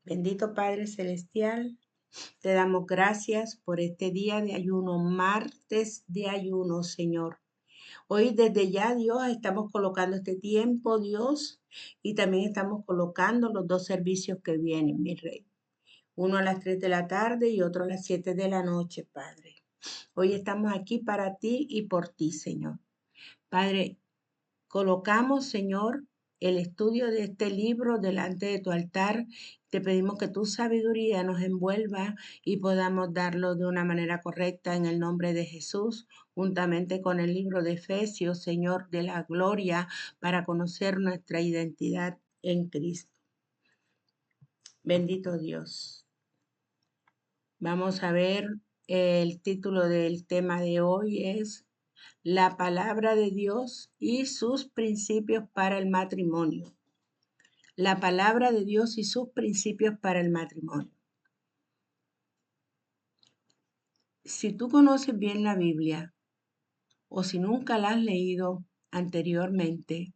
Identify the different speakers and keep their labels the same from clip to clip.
Speaker 1: Bendito Padre Celestial, te damos gracias por este día de ayuno, martes de ayuno, Señor. Hoy desde ya, Dios, estamos colocando este tiempo, Dios, y también estamos colocando los dos servicios que vienen, mi Rey. Uno a las 3 de la tarde y otro a las 7 de la noche, Padre. Hoy estamos aquí para ti y por ti, Señor. Padre, colocamos, Señor, el estudio de este libro delante de tu altar. Te pedimos que tu sabiduría nos envuelva y podamos darlo de una manera correcta en el nombre de Jesús, juntamente con el libro de Efesios, Señor, de la gloria, para conocer nuestra identidad en Cristo. Bendito Dios. Vamos a ver, el título del tema de hoy es La palabra de Dios y sus principios para el matrimonio. La palabra de Dios y sus principios para el matrimonio. Si tú conoces bien la Biblia o si nunca la has leído anteriormente,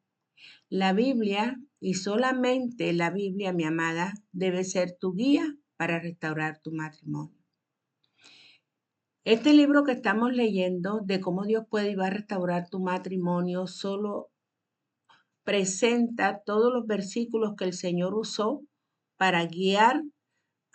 Speaker 1: la Biblia y solamente la Biblia, mi amada, debe ser tu guía para restaurar tu matrimonio. Este libro que estamos leyendo de cómo Dios puede y va a restaurar tu matrimonio solo presenta todos los versículos que el Señor usó para guiar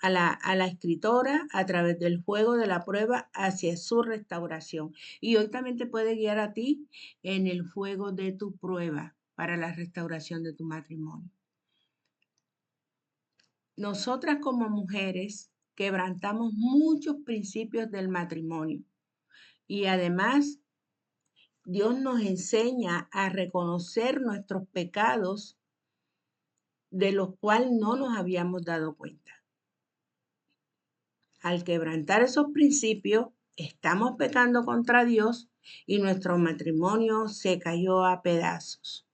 Speaker 1: a la escritora a través del juego de la prueba hacia su restauración. Y hoy también te puede guiar a ti en el fuego de tu prueba para la restauración de tu matrimonio. Nosotras como mujeres quebrantamos muchos principios del matrimonio y además Dios nos enseña a reconocer nuestros pecados de los cuales no nos habíamos dado cuenta. Al quebrantar esos principios, estamos pecando contra Dios y nuestro matrimonio se cayó a pedazos.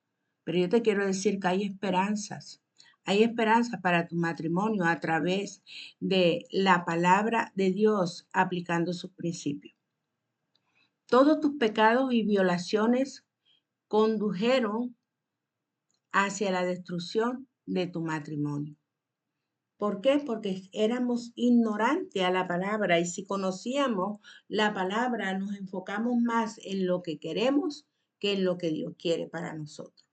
Speaker 1: Pero yo te quiero decir que hay esperanzas. Hay esperanzas para tu matrimonio a través de la palabra de Dios aplicando sus principios. Todos tus pecados y violaciones condujeron hacia la destrucción de tu matrimonio. ¿Por qué? Porque éramos ignorantes a la palabra y si conocíamos la palabra nos enfocamos más en lo que queremos que en lo que Dios quiere para nosotros.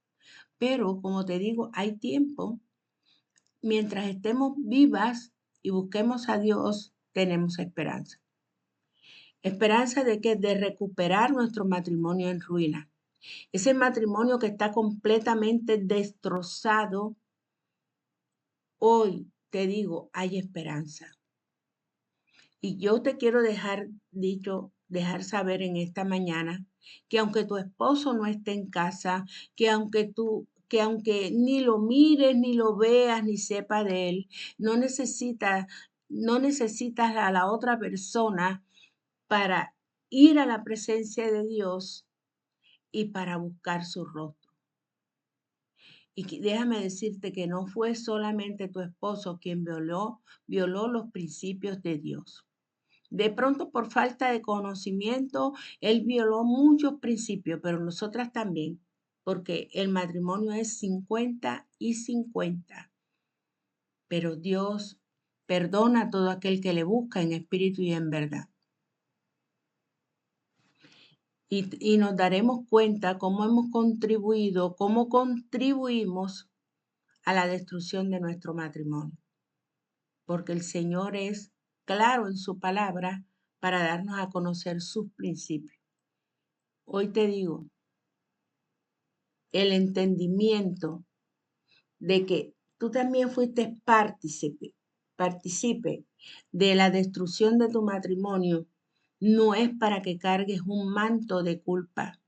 Speaker 1: Pero como te digo, hay tiempo. Mientras estemos vivas y busquemos a Dios, tenemos esperanza. Esperanza de que de recuperar nuestro matrimonio en ruina. Ese matrimonio que está completamente destrozado, hoy te digo, hay esperanza. Y yo te quiero dejar saber en esta mañana que aunque tu esposo no esté en casa, que aunque ni lo mires, ni lo veas, ni sepa de él, no necesitas a la otra persona para ir a la presencia de Dios y para buscar su rostro. Y déjame decirte que no fue solamente tu esposo quien violó los principios de Dios. De pronto, por falta de conocimiento, él violó muchos principios, pero nosotras también, porque el matrimonio es 50 y 50. Pero Dios perdona a todo aquel que le busca en espíritu y en verdad. Y nos daremos cuenta cómo cómo contribuimos a la destrucción de nuestro matrimonio. Porque el Señor es claro en su palabra para darnos a conocer sus principios. Hoy te digo, el entendimiento de que tú también fuiste partícipe de la destrucción de tu matrimonio, no es para que cargues un manto de culpa.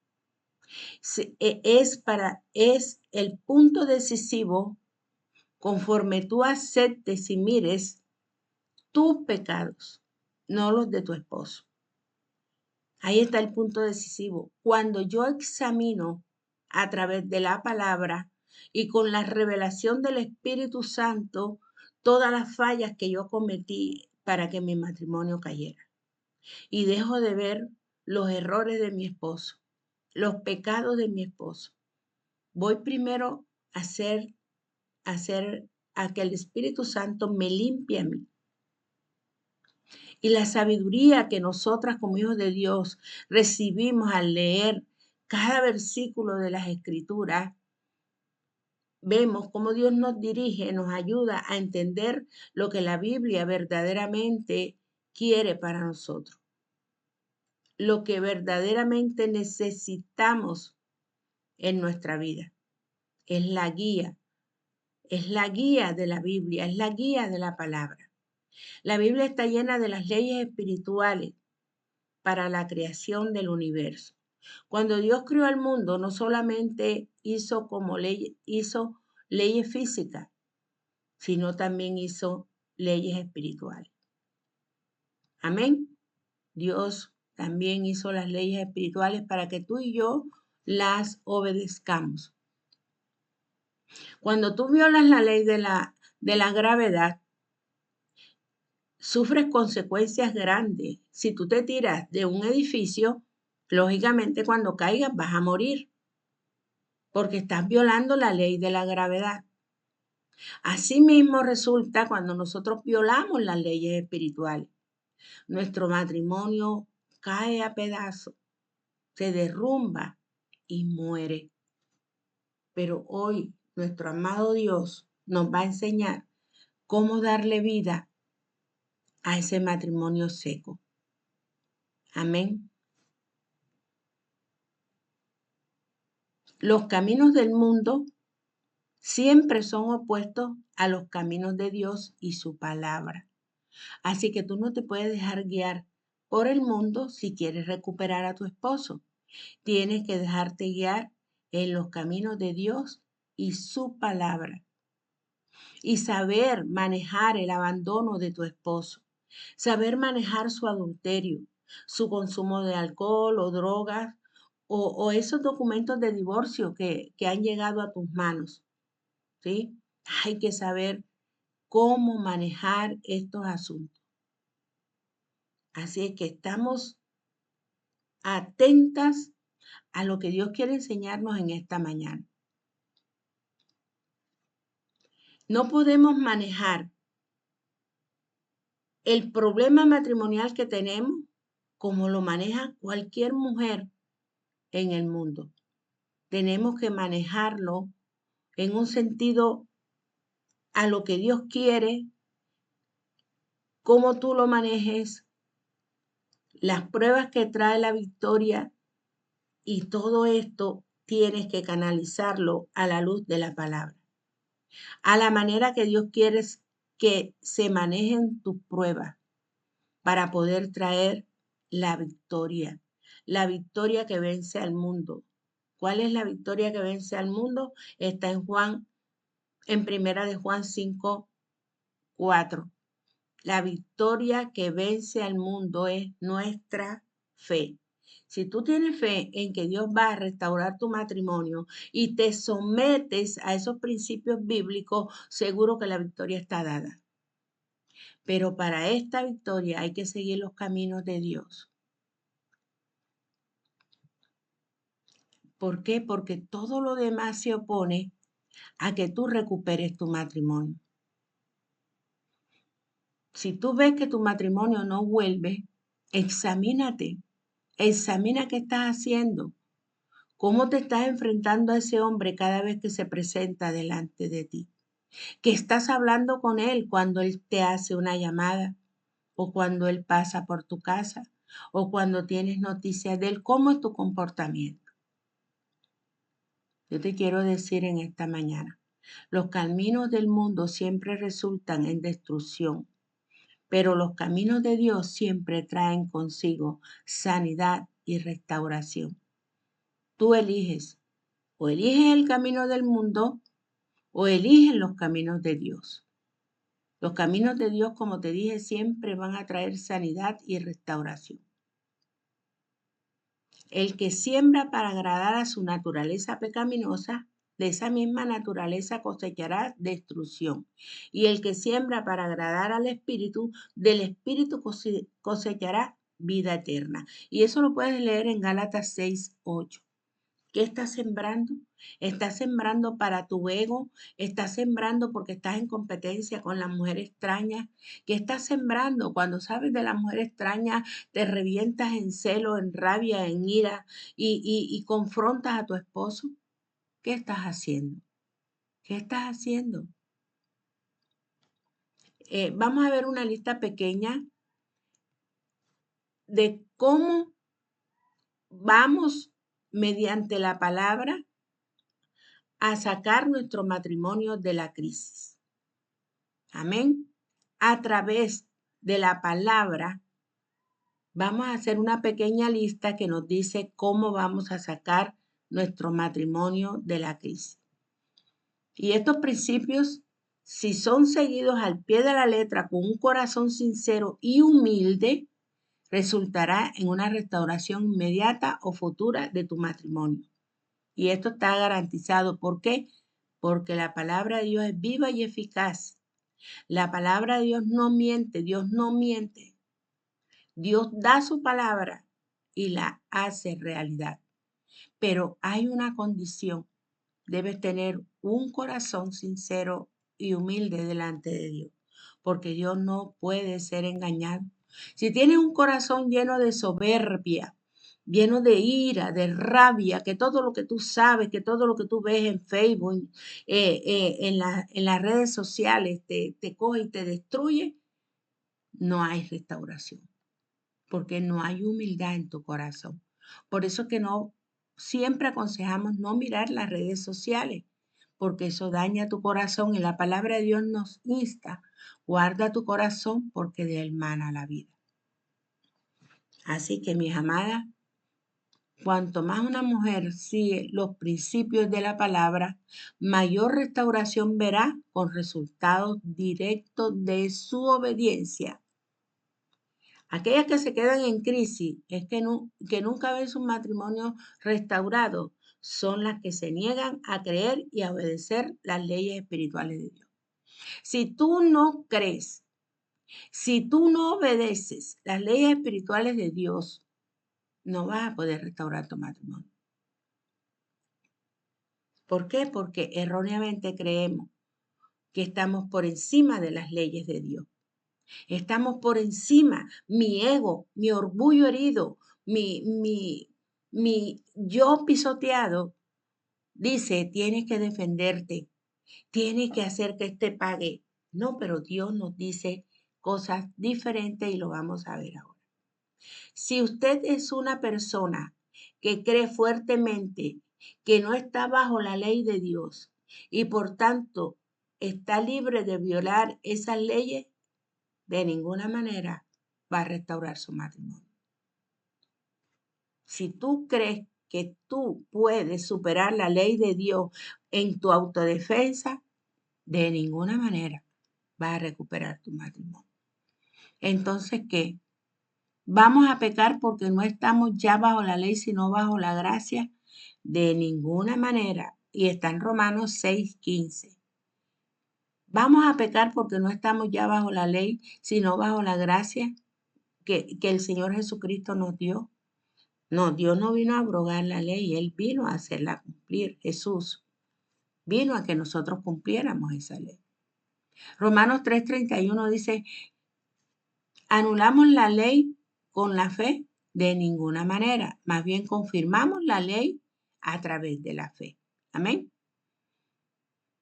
Speaker 1: Es el punto decisivo conforme tú aceptes y mires tus pecados, no los de tu esposo. Ahí está el punto decisivo. Cuando yo examino a través de la palabra y con la revelación del Espíritu Santo todas las fallas que yo cometí para que mi matrimonio cayera. Y dejo de ver los errores de mi esposo, los pecados de mi esposo. Voy primero a ser a que el Espíritu Santo me limpie a mí. Y la sabiduría que nosotras como hijos de Dios recibimos al leer cada versículo de las Escrituras, vemos cómo Dios nos dirige, nos ayuda a entender lo que la Biblia verdaderamente quiere para nosotros, lo que verdaderamente necesitamos en nuestra vida. Es la guía de la Biblia, es la guía de la palabra. La Biblia está llena de las leyes espirituales para la creación del universo. Cuando Dios creó el mundo, no solamente hizo leyes físicas, sino también hizo leyes espirituales. Amén. Dios también hizo las leyes espirituales para que tú y yo las obedezcamos. Cuando tú violas la ley de la gravedad, sufres consecuencias grandes. Si tú te tiras de un edificio, lógicamente cuando caigas vas a morir, porque estás violando la ley de la gravedad. Asimismo resulta cuando nosotros violamos las leyes espirituales. Nuestro matrimonio cae a pedazos, se derrumba y muere. Pero hoy nuestro amado Dios nos va a enseñar cómo darle vida a ese matrimonio seco. Amén. Los caminos del mundo siempre son opuestos a los caminos de Dios y su palabra. Así que tú no te puedes dejar guiar por el mundo si quieres recuperar a tu esposo. Tienes que dejarte guiar en los caminos de Dios y su palabra. Y saber manejar el abandono de tu esposo. Saber manejar su adulterio, su consumo de alcohol o drogas o esos documentos de divorcio que han llegado a tus manos. ¿Sí? Hay que saber cómo manejar estos asuntos. Así es que estamos atentas a lo que Dios quiere enseñarnos en esta mañana. No podemos manejar el problema matrimonial que tenemos como lo maneja cualquier mujer en el mundo. Tenemos que manejarlo en un sentido a lo que Dios quiere, cómo tú lo manejes, las pruebas que trae la victoria y todo esto tienes que canalizarlo a la luz de la palabra, a la manera que Dios quiere que se manejen tus pruebas para poder traer la victoria que vence al mundo. ¿Cuál es la victoria que vence al mundo? Está en primera de Juan 5:4. La victoria que vence al mundo es nuestra fe. Si tú tienes fe en que Dios va a restaurar tu matrimonio y te sometes a esos principios bíblicos, seguro que la victoria está dada. Pero para esta victoria hay que seguir los caminos de Dios. ¿Por qué? Porque todo lo demás se opone a que tú recuperes tu matrimonio. Si tú ves que tu matrimonio no vuelve, examínate. Examina qué estás haciendo. ¿Cómo te estás enfrentando a ese hombre cada vez que se presenta delante de ti? ¿Qué estás hablando con él cuando él te hace una llamada? ¿O cuando él pasa por tu casa? ¿O cuando tienes noticias de él? ¿Cómo es tu comportamiento? Yo te quiero decir en esta mañana, los caminos del mundo siempre resultan en destrucción, pero los caminos de Dios siempre traen consigo sanidad y restauración. Tú eliges, o eliges el camino del mundo o eliges los caminos de Dios. Los caminos de Dios, como te dije, siempre van a traer sanidad y restauración. El que siembra para agradar a su naturaleza pecaminosa, de esa misma naturaleza cosechará destrucción. Y el que siembra para agradar al Espíritu, del Espíritu cosechará vida eterna. Y eso lo puedes leer en Gálatas 6:8. ¿Qué estás sembrando? ¿Estás sembrando para tu ego? ¿Estás sembrando porque estás en competencia con la mujer extraña? ¿Qué estás sembrando? Cuando sabes de la mujer extraña, te revientas en celo, en rabia, en ira y confrontas a tu esposo. ¿Qué estás haciendo? ¿Qué estás haciendo? Vamos a ver una lista pequeña de cómo vamos mediante la palabra a sacar nuestro matrimonio de la crisis. Amén. A través de la palabra vamos a hacer una pequeña lista que nos dice cómo vamos a sacar nuestro matrimonio de la crisis. Y estos principios, si son seguidos al pie de la letra con un corazón sincero y humilde, resultará en una restauración inmediata o futura de tu matrimonio. Y esto está garantizado. ¿Por qué? Porque la palabra de Dios es viva y eficaz. La palabra de Dios no miente, Dios no miente. Dios da su palabra y la hace realidad. Pero hay una condición. Debes tener un corazón sincero y humilde delante de Dios, porque Dios no puede ser engañado. Si tienes un corazón lleno de soberbia, lleno de ira, de rabia, que todo lo que tú sabes, que todo lo que tú ves en Facebook, en las redes sociales, te coge y te destruye, no hay restauración, porque no hay humildad en tu corazón. Por eso que no, siempre aconsejamos no mirar las redes sociales, porque eso daña tu corazón y la palabra de Dios nos insta, guarda tu corazón porque de él mana la vida. Así que, mis amadas, cuanto más una mujer sigue los principios de la palabra, mayor restauración verá con resultados directos de su obediencia. Aquellas que se quedan en crisis, es que nunca ven su matrimonio restaurado, son las que se niegan a creer y a obedecer las leyes espirituales de Dios. Si tú no crees, si tú no obedeces las leyes espirituales de Dios, no vas a poder restaurar tu matrimonio. ¿Por qué? Porque erróneamente creemos que estamos por encima de las leyes de Dios. Estamos por encima, mi ego, mi orgullo herido, mi yo pisoteado, dice, tienes que defenderte, tienes que hacer que este pague. No, pero Dios nos dice cosas diferentes y lo vamos a ver ahora. Si usted es una persona que cree fuertemente que no está bajo la ley de Dios y por tanto está libre de violar esas leyes, de ninguna manera va a restaurar su matrimonio. Si tú crees que tú puedes superar la ley de Dios en tu autodefensa, de ninguna manera vas a recuperar tu matrimonio. Entonces, ¿qué? ¿Vamos a pecar porque no estamos ya bajo la ley, sino bajo la gracia? De ninguna manera. Y está en Romanos 6:15. ¿Vamos a pecar porque no estamos ya bajo la ley, sino bajo la gracia que el Señor Jesucristo nos dio? No, Dios no vino a abrogar la ley, Él vino a hacerla cumplir. Jesús vino a que nosotros cumpliéramos esa ley. Romanos 3:31 dice, ¿anulamos la ley con la fe? De ninguna manera. Más bien confirmamos la ley a través de la fe. Amén.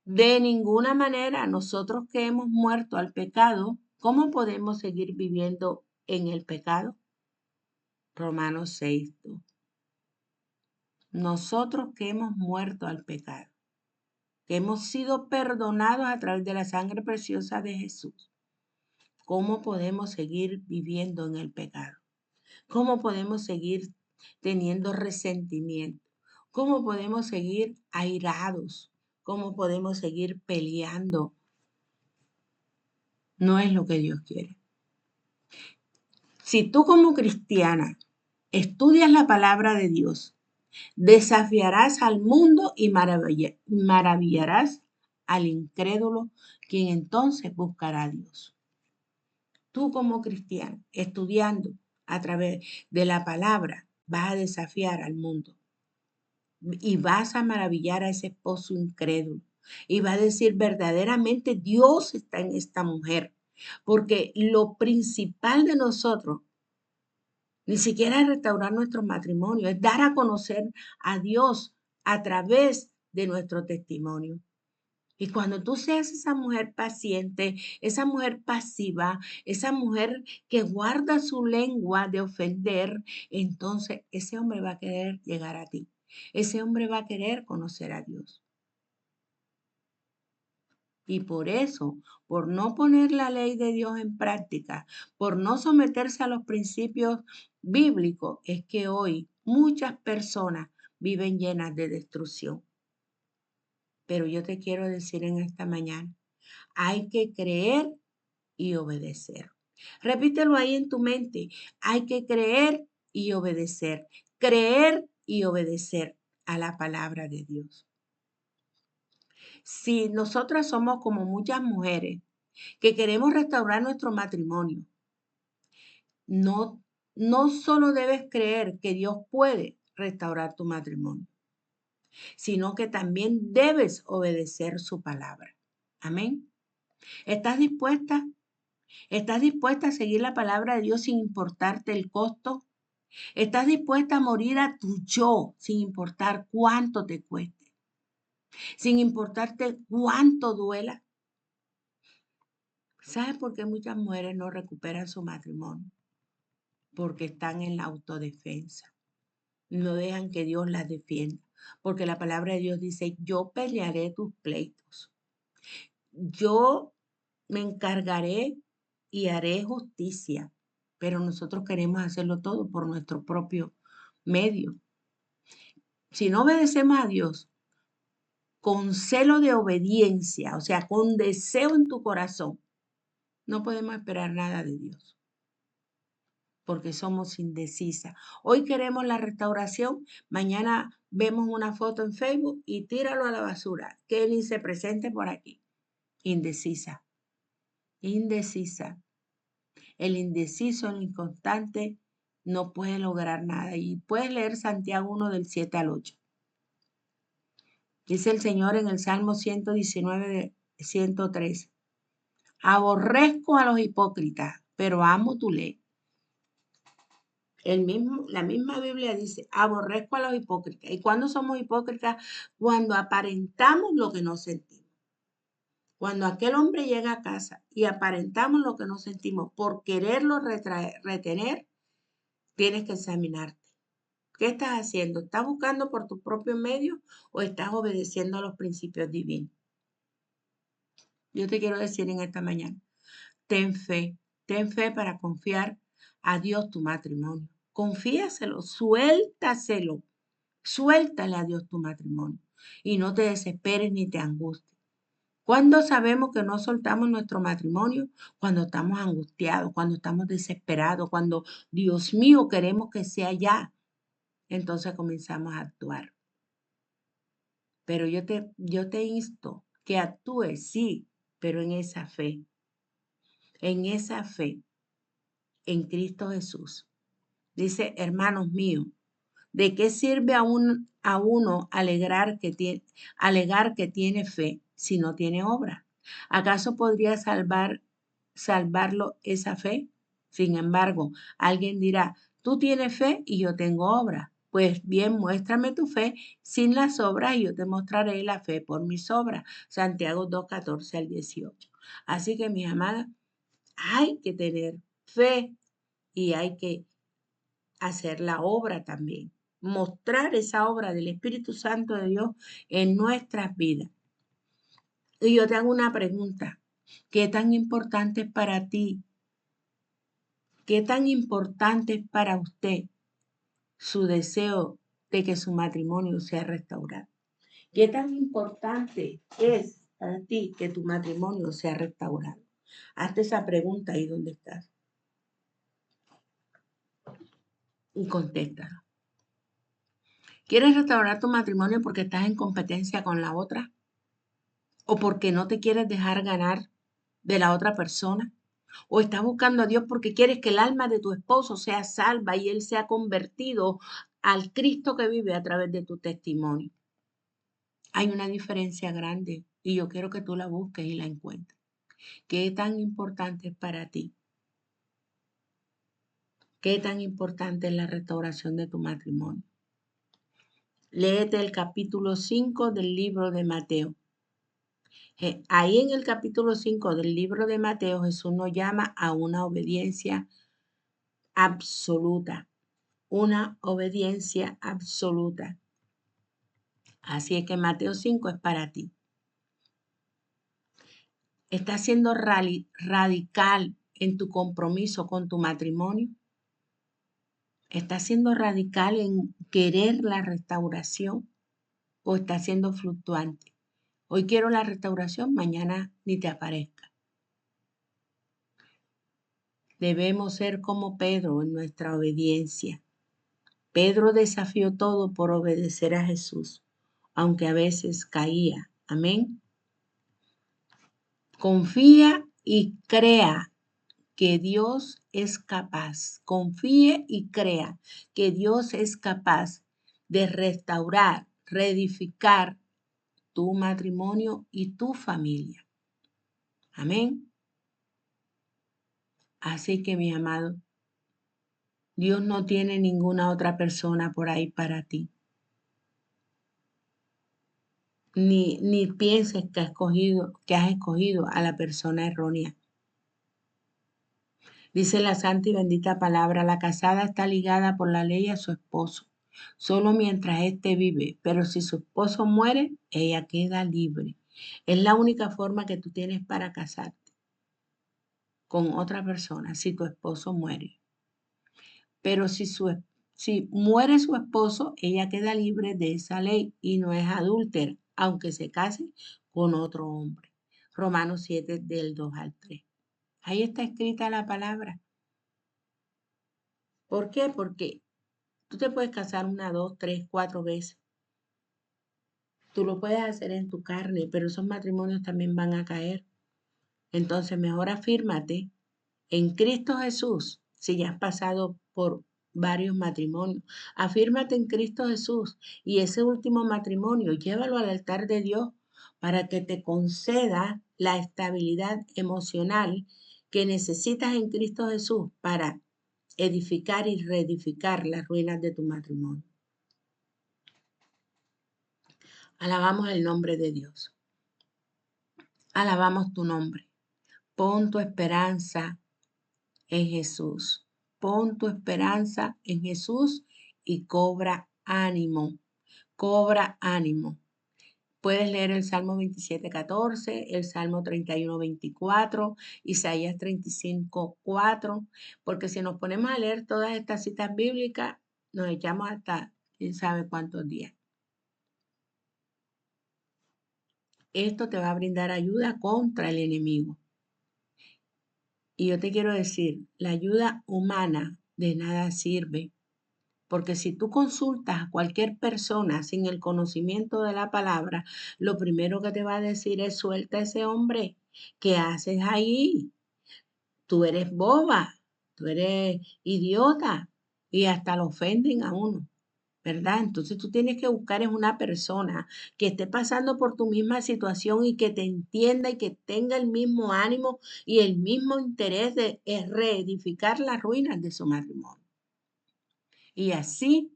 Speaker 1: De ninguna manera nosotros que hemos muerto al pecado, ¿cómo podemos seguir viviendo en el pecado? Romanos 6:2. Nosotros que hemos muerto al pecado, que hemos sido perdonados a través de la sangre preciosa de Jesús, ¿cómo podemos seguir viviendo en el pecado? ¿Cómo podemos seguir teniendo resentimiento? ¿Cómo podemos seguir airados? ¿Cómo podemos seguir peleando? No es lo que Dios quiere. Si tú como cristiana estudias la palabra de Dios, desafiarás al mundo y maravillarás al incrédulo, quien entonces buscará a Dios. Tú como cristiano, estudiando a través de la palabra, vas a desafiar al mundo. y vas a maravillar a ese esposo incrédulo. Y va a decir, verdaderamente Dios está en esta mujer. Porque lo principal de nosotros ni siquiera es restaurar nuestro matrimonio, es dar a conocer a Dios a través de nuestro testimonio. Y cuando tú seas esa mujer paciente, esa mujer pasiva, esa mujer que guarda su lengua de ofender, entonces ese hombre va a querer llegar a ti. Ese hombre va a querer conocer a Dios. Y por eso, por no poner la ley de Dios en práctica, por no someterse a los principios bíblicos, es que hoy muchas personas viven llenas de destrucción. Pero yo te quiero decir en esta mañana, hay que creer y obedecer. Repítelo ahí en tu mente. Hay que creer y obedecer. Creer y obedecer a la palabra de Dios. Si nosotras somos como muchas mujeres que queremos restaurar nuestro matrimonio, no, no solo debes creer que Dios puede restaurar tu matrimonio, sino que también debes obedecer su palabra. Amén. ¿Estás dispuesta? ¿Estás dispuesta a seguir la palabra de Dios sin importarte el costo? ¿Estás dispuesta a morir a tu yo sin importar cuánto te cueste? Sin importarte cuánto duela. ¿Sabes por qué muchas mujeres no recuperan su matrimonio? Porque están en la autodefensa. No dejan que Dios las defienda. Porque la palabra de Dios dice, yo pelearé tus pleitos. Yo me encargaré y haré justicia. Pero nosotros queremos hacerlo todo por nuestro propio medio. Si no obedecemos a Dios con celo de obediencia, o sea, con deseo en tu corazón, no podemos esperar nada de Dios, porque somos indecisas. Hoy queremos la restauración, mañana vemos una foto en Facebook y tíralo a la basura, que ni se presente por aquí. Indecisa, indecisa. El indeciso, el inconstante, no puede lograr nada. Y puedes leer Santiago 1 del 7 al 8. Dice el Señor en el Salmo 119, 113. Aborrezco a los hipócritas, pero amo tu ley. La misma Biblia dice, aborrezco a los hipócritas. ¿Y cuándo somos hipócritas? Cuando aparentamos lo que no sentimos. Cuando aquel hombre llega a casa y aparentamos lo que no sentimos por quererlo retener, tienes que examinarte. ¿Qué estás haciendo? ¿Estás buscando por tu propio medio o estás obedeciendo a los principios divinos? Yo te quiero decir en esta mañana, ten fe para confiar a Dios tu matrimonio. Confíaselo, suéltaselo, suéltale a Dios tu matrimonio y no te desesperes ni te angusties. ¿Cuándo sabemos que no soltamos nuestro matrimonio? Cuando estamos angustiados, cuando estamos desesperados, cuando, Dios mío, queremos que sea ya. Entonces comenzamos a actuar. Pero yo te insto que actúes, sí, pero en esa fe en Cristo Jesús. Dice, hermanos míos, ¿de qué sirve a uno alegar que tiene fe si no tiene obra? ¿Acaso podría salvarlo esa fe? Sin embargo, alguien dirá, tú tienes fe y yo tengo obra. Pues bien, muéstrame tu fe sin las obras y yo te mostraré la fe por mis obras. Santiago 2, 14 al 18. Así que, mis amadas, hay que tener fe y hay que hacer la obra también, mostrar esa obra del Espíritu Santo de Dios en nuestras vidas. Y yo te hago una pregunta, ¿qué tan importante es para ti? ¿Qué tan importante es para usted su deseo de que su matrimonio sea restaurado? ¿Qué tan importante es para ti que tu matrimonio sea restaurado? Hazte esa pregunta ahí donde estás y contéstala. ¿Quieres restaurar tu matrimonio porque estás en competencia con la otra? ¿O porque no te quieres dejar ganar de la otra persona? ¿O estás buscando a Dios porque quieres que el alma de tu esposo sea salva y él sea convertido al Cristo que vive a través de tu testimonio. Hay una diferencia grande y yo quiero que tú la busques y la encuentres. ¿Qué tan importante es para ti? ¿Qué tan importante es la restauración de tu matrimonio? Léete el capítulo 5 del libro de Mateo. Ahí en el capítulo 5 del libro de Mateo, Jesús nos llama a una obediencia absoluta. Una obediencia absoluta. Así es que Mateo 5 es para ti. ¿Estás siendo radical en tu compromiso con tu matrimonio? ¿Estás siendo radical en querer la restauración o estás siendo fluctuante? Hoy quiero la restauración, mañana ni te aparezca. Debemos ser como Pedro en nuestra obediencia. Pedro desafió todo por obedecer a Jesús, aunque a veces caía. Amén. Confía y crea que Dios es capaz. Confíe y crea que Dios es capaz de restaurar, reedificar tu matrimonio y tu familia. Amén. Así que, mi amado, Dios no tiene ninguna otra persona por ahí para ti. Ni pienses que has escogido a la persona errónea. Dice la santa y bendita palabra, la casada está ligada por la ley a su esposo, solo mientras éste vive, pero si su esposo muere, ella queda libre. Es la única forma que tú tienes para casarte con otra persona, si tu esposo muere. Pero si muere su esposo, ella queda libre de esa ley y no es adúltera, aunque se case con otro hombre. Romanos 7 del 2 al 3. Ahí está escrita la palabra. ¿Por qué? Porque tú te puedes casar 1, 2, 3, 4 veces. Tú lo puedes hacer en tu carne, pero esos matrimonios también van a caer. Entonces, mejor afírmate en Cristo Jesús, si ya has pasado por varios matrimonios. Afírmate en Cristo Jesús y ese último matrimonio, llévalo al altar de Dios para que te conceda la estabilidad emocional que necesitas en Cristo Jesús para edificar y reedificar las ruinas de tu matrimonio. Alabamos el nombre de Dios. Alabamos tu nombre. Pon tu esperanza en Jesús. Pon tu esperanza en Jesús y cobra ánimo. Cobra ánimo. Puedes leer el Salmo 27:14, el Salmo 31:24, Isaías 35:4, porque si nos ponemos a leer todas estas citas bíblicas, nos echamos hasta quién sabe cuántos días. Esto te va a brindar ayuda contra el enemigo. Y yo te quiero decir, la ayuda humana de nada sirve, porque si tú consultas a cualquier persona sin el conocimiento de la palabra, lo primero que te va a decir es suelta a ese hombre. ¿Qué haces ahí? Tú eres boba, tú eres idiota y hasta lo ofenden a uno. ¿Verdad? Entonces tú tienes que buscar es una persona que esté pasando por tu misma situación y que te entienda y que tenga el mismo ánimo y el mismo interés de reedificar las ruinas de su matrimonio. Y así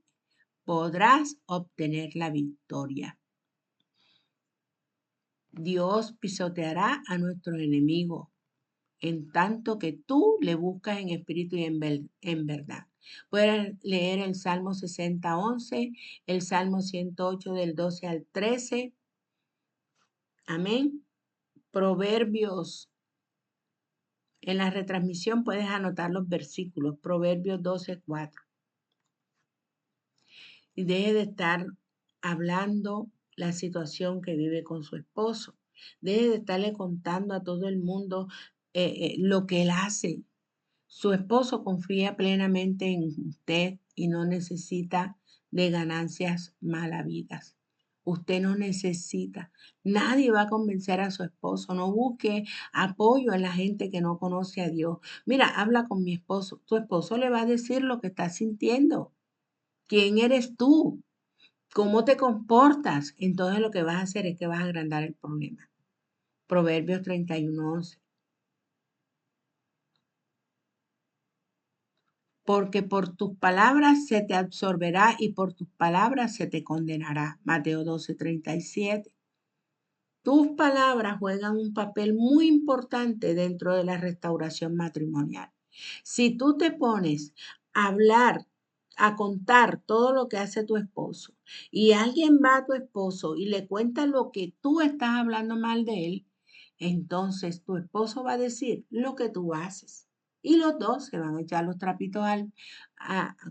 Speaker 1: podrás obtener la victoria. Dios pisoteará a nuestro enemigo en tanto que tú le buscas en espíritu y en verdad. Puedes leer el Salmo 60:11, el Salmo 108 del 12 al 13. Amén. Proverbios. En la retransmisión puedes anotar los versículos. Proverbios 12:4. Y deje de estar hablando la situación que vive con su esposo. Deje de estarle contando a todo el mundo lo que él hace. Su esposo confía plenamente en usted y no necesita de ganancias malavidas. Usted no necesita. Nadie va a convencer a su esposo. No busque apoyo en la gente que no conoce a Dios. Mira, habla con mi esposo. Tu esposo le va a decir lo que está sintiendo. ¿Quién eres tú? ¿Cómo te comportas? Entonces lo que vas a hacer es que vas a agrandar el problema. Proverbios 31:11. Porque por tus palabras se te absorberá y por tus palabras se te condenará. Mateo 12:37. Tus palabras juegan un papel muy importante dentro de la restauración matrimonial. Si tú te pones a hablar, a contar todo lo que hace tu esposo y alguien va a tu esposo y le cuenta lo que tú estás hablando mal de él, entonces tu esposo va a decir lo que tú haces. Y los dos se van a echar los trapitos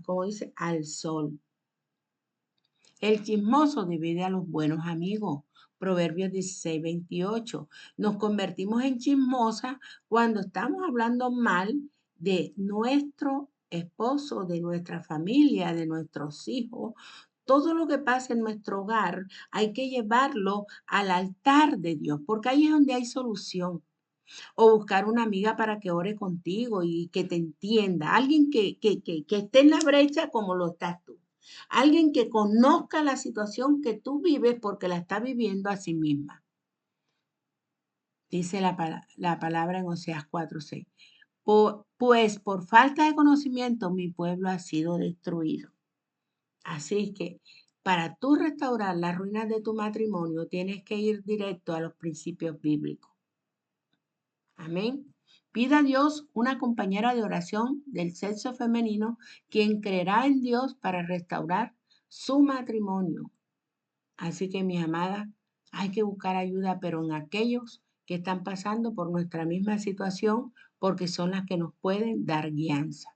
Speaker 1: como dice, al sol. El chismoso divide a los buenos amigos. Proverbios 16:28. Nos convertimos en chismosas cuando estamos hablando mal de nuestro esposo, de nuestra familia, de nuestros hijos. Todo lo que pasa en nuestro hogar hay que llevarlo al altar de Dios, porque ahí es donde hay solución. O buscar una amiga para que ore contigo y que te entienda. Alguien que esté en la brecha como lo estás tú. Alguien que conozca la situación que tú vives porque la está viviendo a sí misma. Dice la palabra en Oseas 4:6. Pues por falta de conocimiento mi pueblo ha sido destruido. Así que para tú restaurar las ruinas de tu matrimonio tienes que ir directo a los principios bíblicos. Amén. Pida a Dios una compañera de oración del sexo femenino quien creerá en Dios para restaurar su matrimonio. Así que, mis amadas, hay que buscar ayuda, pero en aquellos que están pasando por nuestra misma situación, porque son las que nos pueden dar guianza.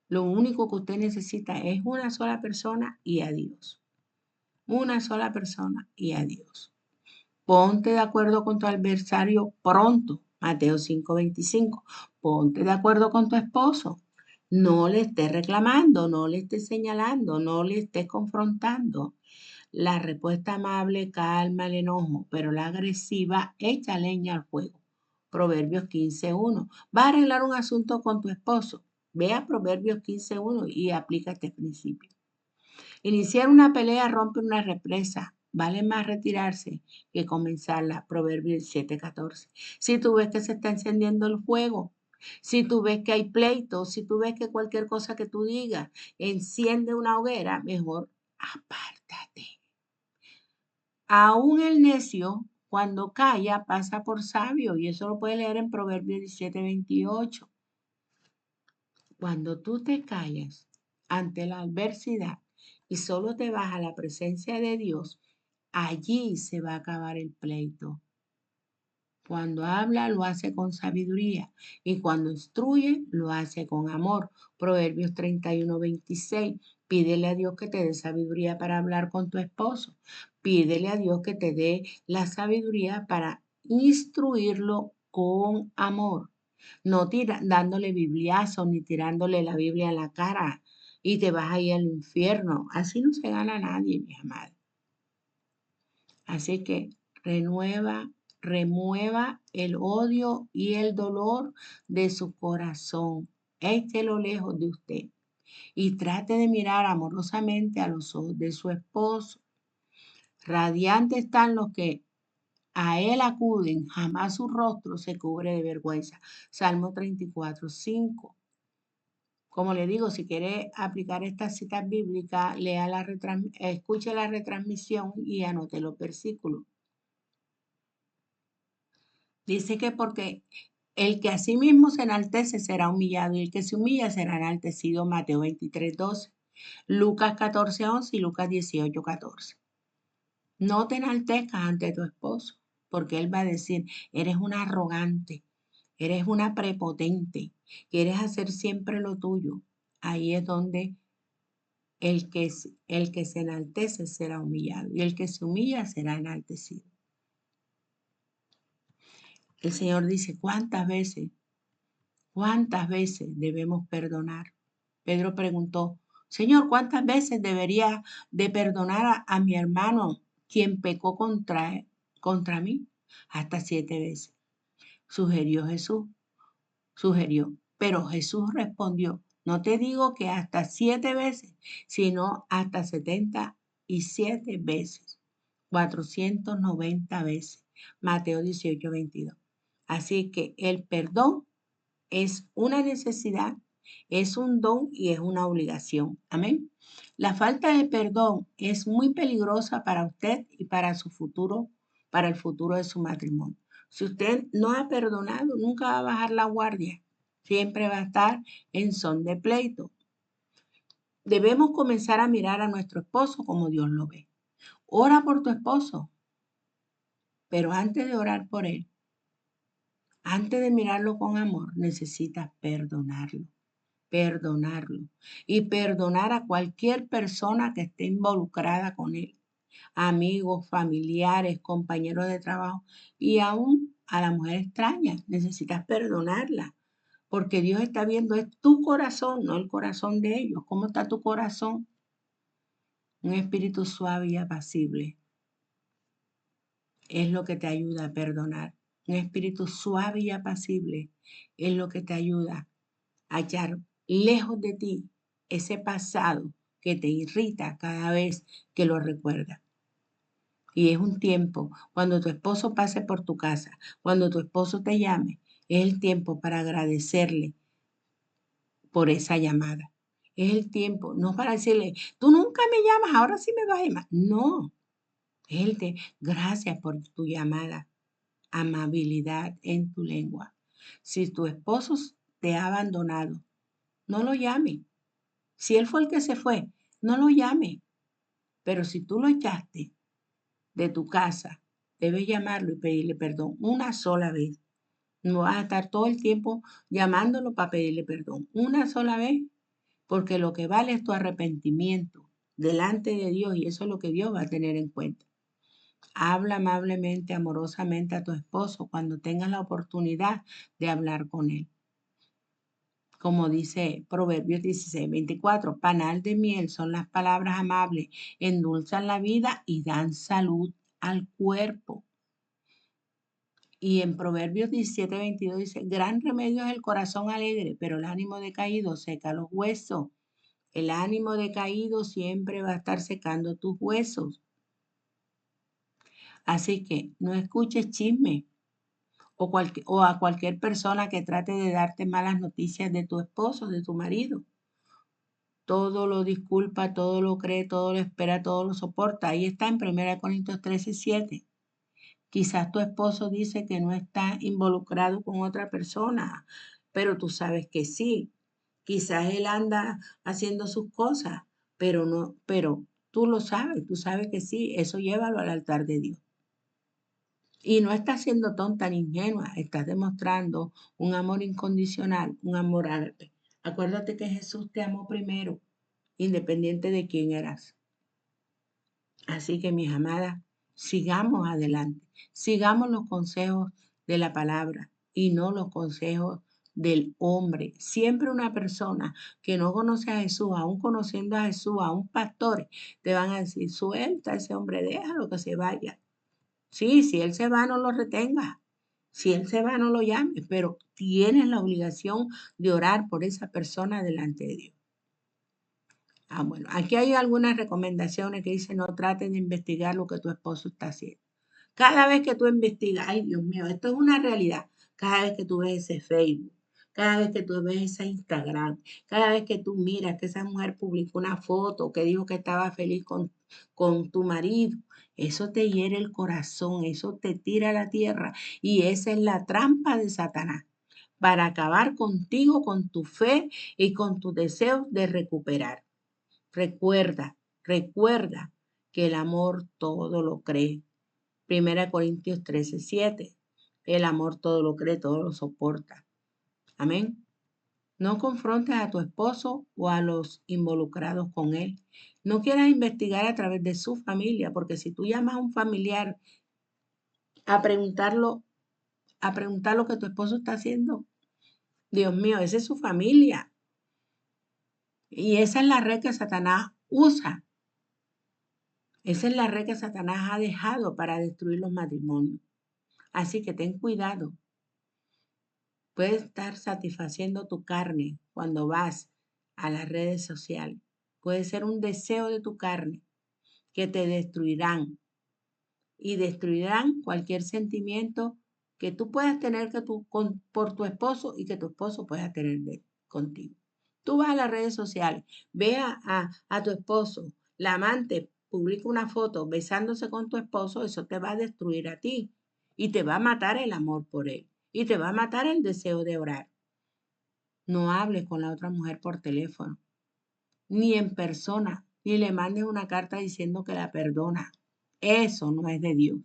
Speaker 1: Lo único que usted necesita es una sola persona y a Dios. Una sola persona y a Dios. Ponte de acuerdo con tu adversario pronto. Mateo 5:25. Ponte de acuerdo con tu esposo. No le estés reclamando, no le estés señalando, no le estés confrontando. La respuesta amable calma el enojo, pero la agresiva echa leña al fuego. Proverbios 15:1. ¿Vas a arreglar un asunto con tu esposo? Ve a Proverbios 15:1 y aplica este principio. Iniciar una pelea rompe una represa. Vale más retirarse que comenzarla. Proverbios 7:14. Si tú ves que se está encendiendo el fuego, si tú ves que hay pleito, si tú ves que cualquier cosa que tú digas enciende una hoguera, mejor apártate. Aún el necio, cuando calla, pasa por sabio. Y eso lo puedes leer en Proverbios 17:28. Cuando tú te callas ante la adversidad y solo te vas a la presencia de Dios, allí se va a acabar el pleito. Cuando habla, lo hace con sabiduría y cuando instruye, lo hace con amor. Proverbios 31:26. Pídele a Dios que te dé sabiduría para hablar con tu esposo. Pídele a Dios que te dé la sabiduría para instruirlo con amor. No dándole bibliazos ni tirándole la Biblia a la cara y te vas a ir al infierno. Así no se gana nadie, mi amada. Así que remueva el odio y el dolor de su corazón. Échelo lejos de usted y trate de mirar amorosamente a los ojos de su esposo. Radiantes están los que a él acuden, jamás su rostro se cubre de vergüenza. Salmo 34:5. Como le digo, si quiere aplicar estas citas bíblicas, escuche la retransmisión y anote los versículos. Dice que porque el que a sí mismo se enaltece será humillado y el que se humilla será enaltecido. Mateo 23:12, Lucas 14:11 y Lucas 18:14. No te enaltezcas ante tu esposo, porque él va a decir, eres una arrogante, eres una prepotente, quieres hacer siempre lo tuyo. Ahí es donde el que se enaltece será humillado y el que se humilla será enaltecido. El Señor dice, ¿cuántas veces debemos perdonar? Pedro preguntó, Señor, ¿cuántas veces debería de perdonar a mi hermano quien pecó contra mí? Hasta 7 veces. Sugirió. Pero Jesús respondió, No te digo que hasta 7 veces, sino hasta 77 veces, 490 veces. Mateo 18:22. Así que el perdón es una necesidad, es un don y es una obligación. Amén. La falta de perdón es muy peligrosa para usted y para su futuro, para el futuro de su matrimonio. Si usted no ha perdonado, nunca va a bajar la guardia. Siempre va a estar en son de pleito. Debemos comenzar a mirar a nuestro esposo como Dios lo ve. Ora por tu esposo, pero antes de orar por él, antes de mirarlo con amor, necesitas perdonarlo. Perdonarlo y perdonar a cualquier persona que esté involucrada con él, amigos, familiares, compañeros de trabajo y aún a la mujer extraña. Necesitas perdonarla porque Dios está viendo es tu corazón, no el corazón de ellos. ¿Cómo está tu corazón? Un espíritu suave y apacible es lo que te ayuda a perdonar. Un espíritu suave y apacible es lo que te ayuda a echar lejos de ti ese pasado que te irrita cada vez que lo recuerdas. Y es un tiempo, cuando tu esposo pase por tu casa, cuando tu esposo te llame, es el tiempo para agradecerle por esa llamada. Es el tiempo, no para decirle, tú nunca me llamas, ahora sí me vas a llamar. No, es gracias por tu llamada, amabilidad en tu lengua. Si tu esposo te ha abandonado, no lo llame. Si él fue el que se fue, no lo llame. Pero si tú lo echaste de tu casa, debes llamarlo y pedirle perdón una sola vez. No vas a estar todo el tiempo llamándolo para pedirle perdón. Una sola vez, porque lo que vale es tu arrepentimiento delante de Dios y eso es lo que Dios va a tener en cuenta. Habla amablemente, amorosamente a tu esposo cuando tengas la oportunidad de hablar con él. Como dice Proverbios 16:24, panal de miel son las palabras amables, endulzan la vida y dan salud al cuerpo. Y en Proverbios 17:22 dice, gran remedio es el corazón alegre, pero el ánimo decaído seca los huesos. El ánimo decaído siempre va a estar secando tus huesos. Así que no escuches chisme o a cualquier persona que trate de darte malas noticias de tu esposo, de tu marido. Todo lo disculpa, todo lo cree, todo lo espera, todo lo soporta. Ahí está en 1 Corintios 13:7. Quizás tu esposo dice que no está involucrado con otra persona, pero tú sabes que sí. Quizás él anda haciendo sus cosas, pero no, pero tú sabes que sí, eso llévalo al altar de Dios. Y no estás siendo tonta ni ingenua, estás demostrando un amor incondicional, un amor ágape. Acuérdate que Jesús te amó primero, independiente de quién eras. Así que, mis amadas, sigamos adelante, sigamos los consejos de la palabra y no los consejos del hombre. Siempre una persona que no conoce a Jesús, aún conociendo a Jesús, aún pastores, te van a decir, suelta a ese hombre, déjalo que se vaya. Sí, si él se va, no lo retenga. Si él se va, no lo llames, pero tienes la obligación de orar por esa persona delante de Dios. Bueno, aquí hay algunas recomendaciones que dicen no trates de investigar lo que tu esposo está haciendo. Cada vez que tú investigas, ay Dios mío, esto es una realidad. Cada vez que tú ves ese Facebook, cada vez que tú ves ese Instagram, cada vez que tú miras que esa mujer publicó una foto que dijo que estaba feliz con tu marido, eso te hiere el corazón, eso te tira a la tierra y esa es la trampa de Satanás para acabar contigo, con tu fe y con tus deseos de recuperar. Recuerda que el amor todo lo cree. 1 Corintios 13:7. El amor todo lo cree, todo lo soporta. Amén. No confrontes a tu esposo o a los involucrados con él. No quieras investigar a través de su familia, porque si tú llamas a un familiar a preguntarlo, a preguntar lo que tu esposo está haciendo, Dios mío, esa es su familia. Y esa es la red que Satanás usa. Esa es la red que Satanás ha dejado para destruir los matrimonios. Así que ten cuidado. Puedes estar satisfaciendo tu carne cuando vas a las redes sociales. Puede ser un deseo de tu carne que te destruirán y destruirán cualquier sentimiento que tú puedas tener por tu esposo y que tu esposo pueda tener contigo. Tú vas a las redes sociales, ve a tu esposo, la amante publica una foto besándose con tu esposo, eso te va a destruir a ti y te va a matar el amor por él y te va a matar el deseo de orar. No hables con la otra mujer por teléfono, ni en persona, ni le mandes una carta diciendo que la perdona. Eso no es de Dios.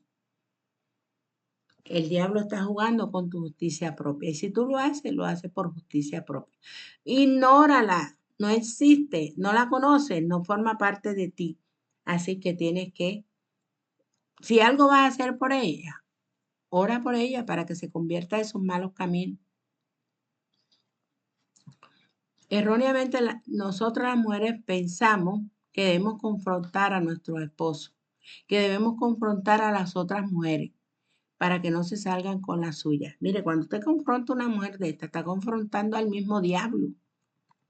Speaker 1: El diablo está jugando con tu justicia propia. Y si tú lo haces por justicia propia. Ignórala. No existe. No la conoces. No forma parte de ti. Así que tienes que, si algo vas a hacer por ella, ora por ella para que se convierta de sus malos caminos. Erróneamente, nosotras las mujeres pensamos que debemos confrontar a nuestros esposos, que debemos confrontar a las otras mujeres para que no se salgan con la suya. Mire, cuando usted confronta a una mujer de esta, está confrontando al mismo diablo.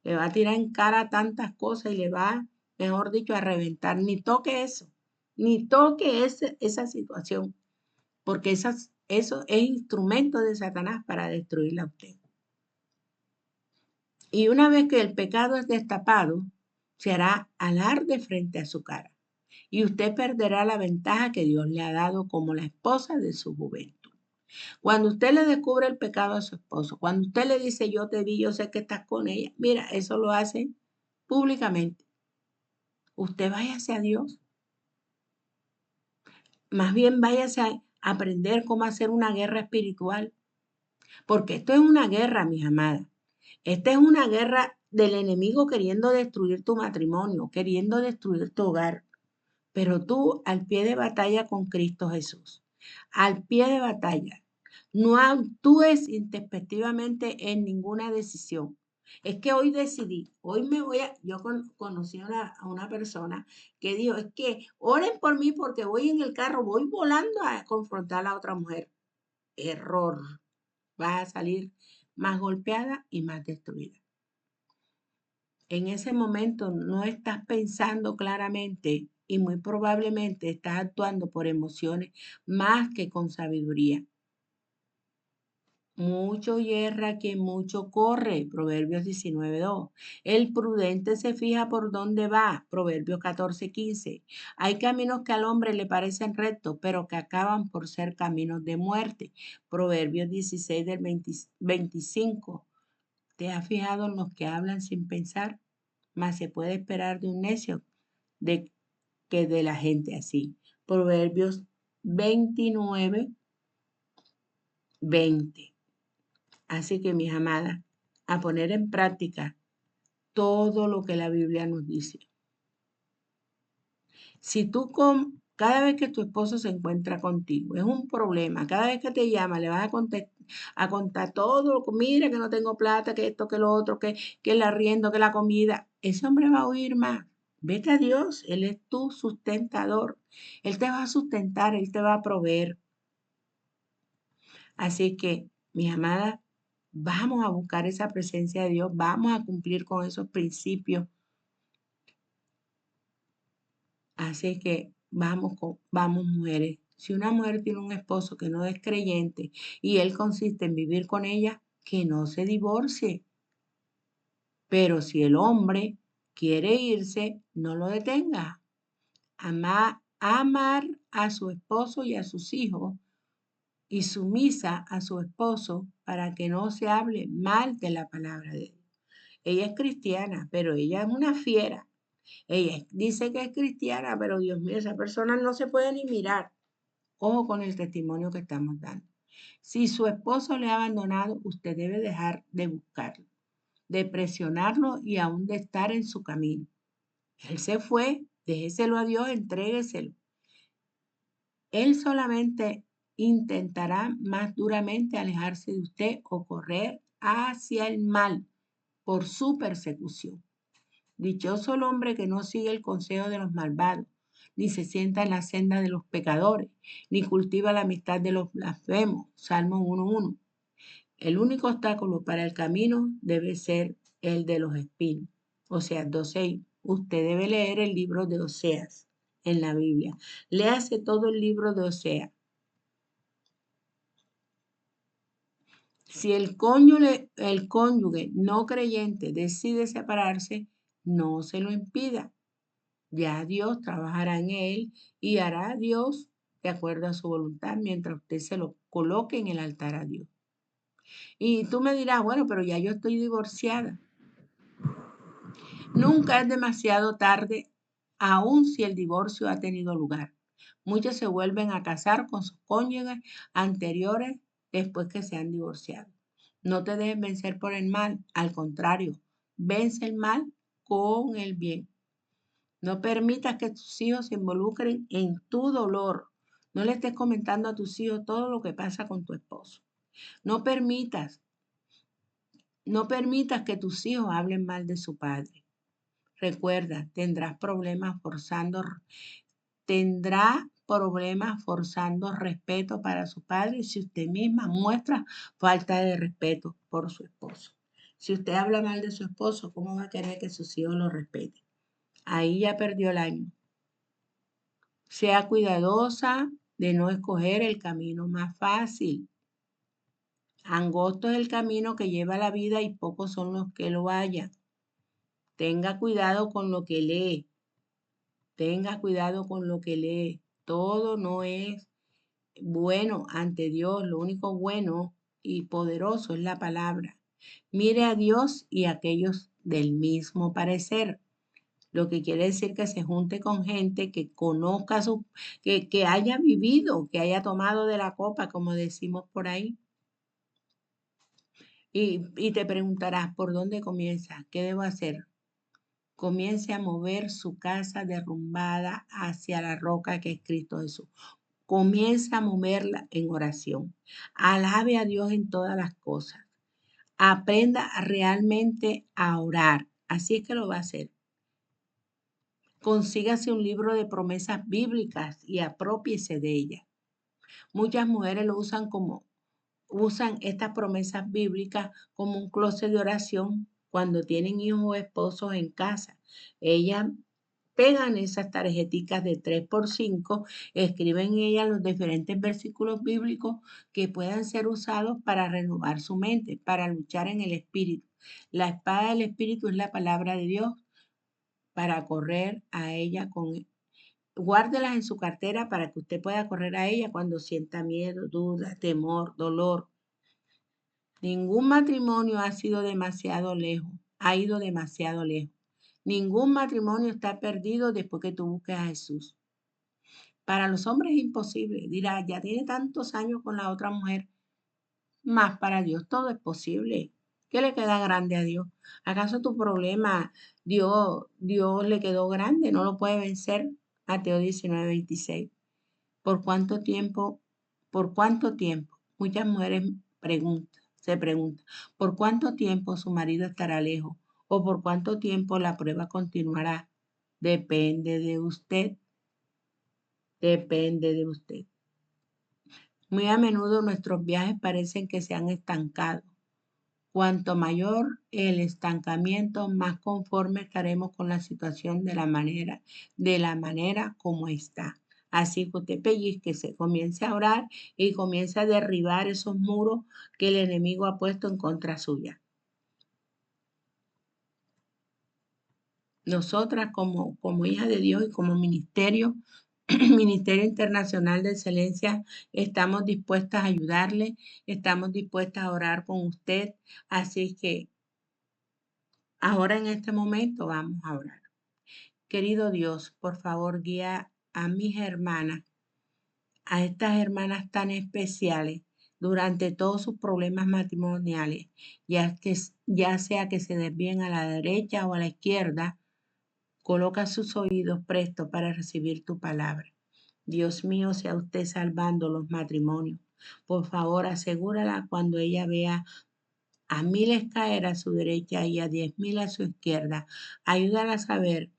Speaker 1: Le va a tirar en cara tantas cosas y le va, mejor dicho, a reventar. Ni toque eso, ni toque esa situación, porque eso es instrumento de Satanás para destruirla a usted. Y una vez que el pecado es destapado, se hará alarde frente a su cara. Y usted perderá la ventaja que Dios le ha dado como la esposa de su juventud. Cuando usted le descubre el pecado a su esposo, cuando usted le dice, yo te vi, yo sé que estás con ella, mira, eso lo hace públicamente. Usted váyase a Dios. Más bien váyase a aprender cómo hacer una guerra espiritual. Porque esto es una guerra, mis amadas. Esta es una guerra del enemigo queriendo destruir tu matrimonio, queriendo destruir tu hogar. Pero tú al pie de batalla con Cristo Jesús. Al pie de batalla. No actúes intempestivamente en ninguna decisión. Es que hoy decidí, yo conocí a una persona que dijo, es que oren por mí porque voy en el carro, voy volando a confrontar a la otra mujer. Error. Vas a salir más golpeada y más destruida. En ese momento no estás pensando claramente y muy probablemente estás actuando por emociones más que con sabiduría. Mucho hierra quien mucho corre, Proverbios 19:2. El prudente se fija por dónde va, Proverbios 14:15. Hay caminos que al hombre le parecen rectos, pero que acaban por ser caminos de muerte, Proverbios 16 del 25. ¿Te has fijado en los que hablan sin pensar? Más se puede esperar de un necio de, que de la gente así. Proverbios 29:20. Así que, mis amadas, a poner en práctica todo lo que la Biblia nos dice. Si tú cada vez que tu esposo se encuentra contigo, es un problema, cada vez que te llama, le vas a contar todo, mira que no tengo plata, que esto, que lo otro, que el arriendo, que la comida, ese hombre va a oír más. Vete a Dios, Él es tu sustentador. Él te va a sustentar, Él te va a proveer. Así que, mis amadas, vamos a buscar esa presencia de Dios, vamos a cumplir con esos principios. Así que vamos mujeres. Si una mujer tiene un esposo que no es creyente y él consiste en vivir con ella, que no se divorcie. Pero si el hombre quiere irse, no lo detenga. Amar a su esposo y a sus hijos y sumisa a su esposo para que no se hable mal de la palabra de Dios. Ella es cristiana, pero ella es una fiera. Ella dice que es cristiana, pero Dios mío, esa persona no se puede ni mirar. Ojo con el testimonio que estamos dando. Si su esposo le ha abandonado, usted debe dejar de buscarlo, de presionarlo y aún de estar en su camino. Él se fue, déjeselo a Dios, entrégueselo. Él solamente intentará más duramente alejarse de usted o correr hacia el mal por su persecución. Dichoso el hombre que no sigue el consejo de los malvados, ni se sienta en la senda de los pecadores, ni cultiva la amistad de los blasfemos. Salmo 1:1. El único obstáculo para el camino debe ser el de los espinos. Oseas 12. Usted debe leer el libro de Oseas en la Biblia. Léase todo el libro de Oseas. Si el cónyuge no creyente decide separarse, no se lo impida. Ya Dios trabajará en él y hará a Dios de acuerdo a su voluntad mientras usted se lo coloque en el altar a Dios. Y tú me dirás, bueno, pero ya yo estoy divorciada. Nunca es demasiado tarde, aun si el divorcio ha tenido lugar. Muchos se vuelven a casar con sus cónyuges anteriores después que se han divorciado. No te dejes vencer por el mal, al contrario, vence el mal con el bien. No permitas que tus hijos se involucren en tu dolor. No le estés comentando a tus hijos todo lo que pasa con tu esposo. No permitas, no permitas que tus hijos hablen mal de su padre. Recuerda, tendrá problemas forzando respeto para su padre si usted misma muestra falta de respeto por su esposo. Si usted habla mal de su esposo, ¿cómo va a querer que sus hijos lo respeten? Ahí ya perdió el año. Sea cuidadosa de no escoger el camino más fácil. Angosto es el camino que lleva a la vida y pocos son los que lo hallan. Tenga cuidado con lo que lee. Tenga cuidado con lo que lee. Todo no es bueno ante Dios. Lo único bueno y poderoso es la palabra. Mire a Dios y a aquellos del mismo parecer. Lo que quiere decir que se junte con gente que conozca que haya vivido, que haya tomado de la copa, como decimos por ahí. Y te preguntarás, ¿por dónde comienza? ¿Qué debo hacer? Comience a mover su casa derrumbada hacia la roca que es Cristo Jesús. Comienza a moverla en oración. Alabe a Dios en todas las cosas. Aprenda realmente a orar. Así es que lo va a hacer. Consígase un libro de promesas bíblicas y aprópiese de ellas. Muchas mujeres usan estas promesas bíblicas como un closet de oración cuando tienen hijos o esposos en casa. Ellas pegan esas tarjeticas de 3x5, escriben en ellas los diferentes versículos bíblicos que puedan ser usados para renovar su mente, para luchar en el espíritu. La espada del espíritu es la palabra de Dios para correr a ella Guárdelas en su cartera para que usted pueda correr a ella cuando sienta miedo, duda, temor, dolor. Ningún matrimonio ha ido demasiado lejos. Ningún matrimonio está perdido después que tú busques a Jesús. Para los hombres es imposible. Dirá, ya tiene tantos años con la otra mujer. Más para Dios todo es posible. ¿Qué le queda grande a Dios? ¿Acaso tu problema Dios le quedó grande? ¿No lo puede vencer? Mateo 19:26. ¿Por cuánto tiempo? ¿Por cuánto tiempo? Muchas mujeres se preguntan, ¿por cuánto tiempo su marido estará lejos? ¿O por cuánto tiempo la prueba continuará? Depende de usted, depende de usted. Muy a menudo nuestros viajes parecen que se han estancado. Cuanto mayor el estancamiento, más conforme estaremos con la situación de la manera como está. Así que usted pellizque, se comience a orar y comience a derribar esos muros que el enemigo ha puesto en contra suya. Nosotras como hijas de Dios y como ministerio, Ministerio Internacional de Excelencia, estamos dispuestas a ayudarle, estamos dispuestas a orar con usted. Así que ahora en este momento vamos a orar. Querido Dios, por favor, guía a mis hermanas, a estas hermanas tan especiales durante todos sus problemas matrimoniales, ya sea que se desvíen a la derecha o a la izquierda. Coloca sus oídos prestos para recibir tu palabra. Dios mío, sea usted salvando los matrimonios. Por favor, asegúrala cuando ella vea a miles caer a su derecha y a 10,000 a su izquierda. Ayúdala a saber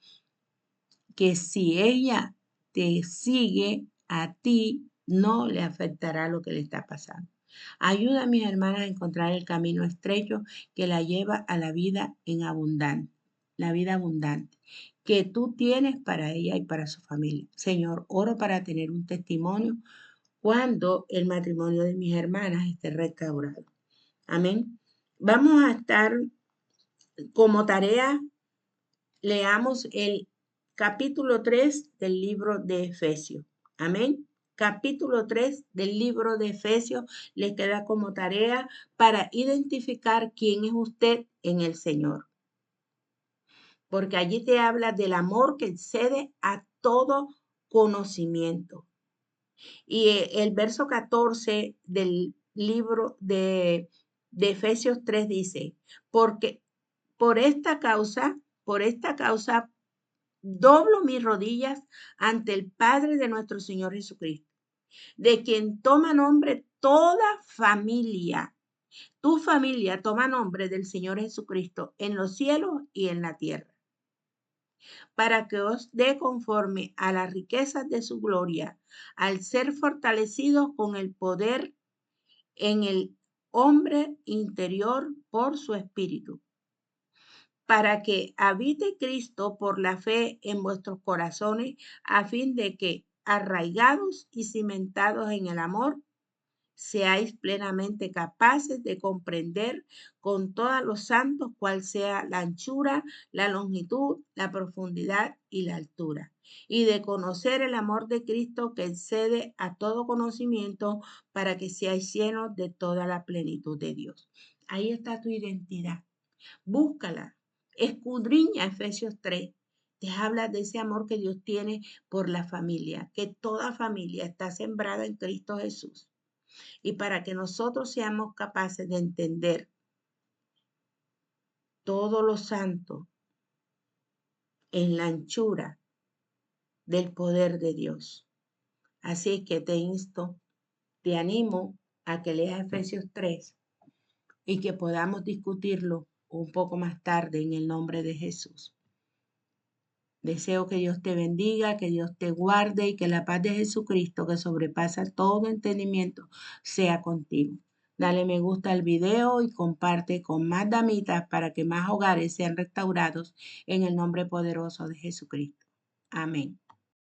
Speaker 1: que si ella te sigue a ti, no le afectará lo que le está pasando. Ayuda a mis hermanas a encontrar el camino estrecho que la lleva a la vida en abundancia. la vida abundante que tú tienes para ella y para su familia. Señor, oro para tener un testimonio cuando el matrimonio de mis hermanas esté restaurado. Amén. Vamos a estar como tarea, leamos el capítulo 3 del libro de Efesios. Amén. Capítulo 3 del libro de Efesios le queda como tarea para identificar quién es usted en el Señor. Porque allí te habla del amor que excede a todo conocimiento. Y el verso 14 del libro de Efesios 3 dice, porque por esta causa, doblo mis rodillas ante el Padre de nuestro Señor Jesucristo, de quien toma nombre toda familia. Tu familia toma nombre del Señor Jesucristo en los cielos y en la tierra, para que os dé conforme a las riquezas de su gloria, al ser fortalecidos con el poder en el hombre interior por su espíritu, para que habite Cristo por la fe en vuestros corazones, a fin de que, arraigados y cimentados en el amor, seáis plenamente capaces de comprender con todos los santos cuál sea la anchura, la longitud, la profundidad y la altura, y de conocer el amor de Cristo que excede a todo conocimiento, para que seáis llenos de toda la plenitud de Dios. Ahí está tu identidad. Búscala, escudriña Efesios 3. Te habla de ese amor que Dios tiene por la familia, que toda familia está sembrada en Cristo Jesús. Y para que nosotros seamos capaces de entender todo lo santo en la anchura del poder de Dios. Así que te insto, te animo a que leas Efesios 3 y que podamos discutirlo un poco más tarde en el nombre de Jesús. Deseo que Dios te bendiga, que Dios te guarde y que la paz de Jesucristo, que sobrepasa todo entendimiento, sea contigo. Dale me gusta al video y comparte con más damitas para que más hogares sean restaurados en el nombre poderoso de Jesucristo. Amén.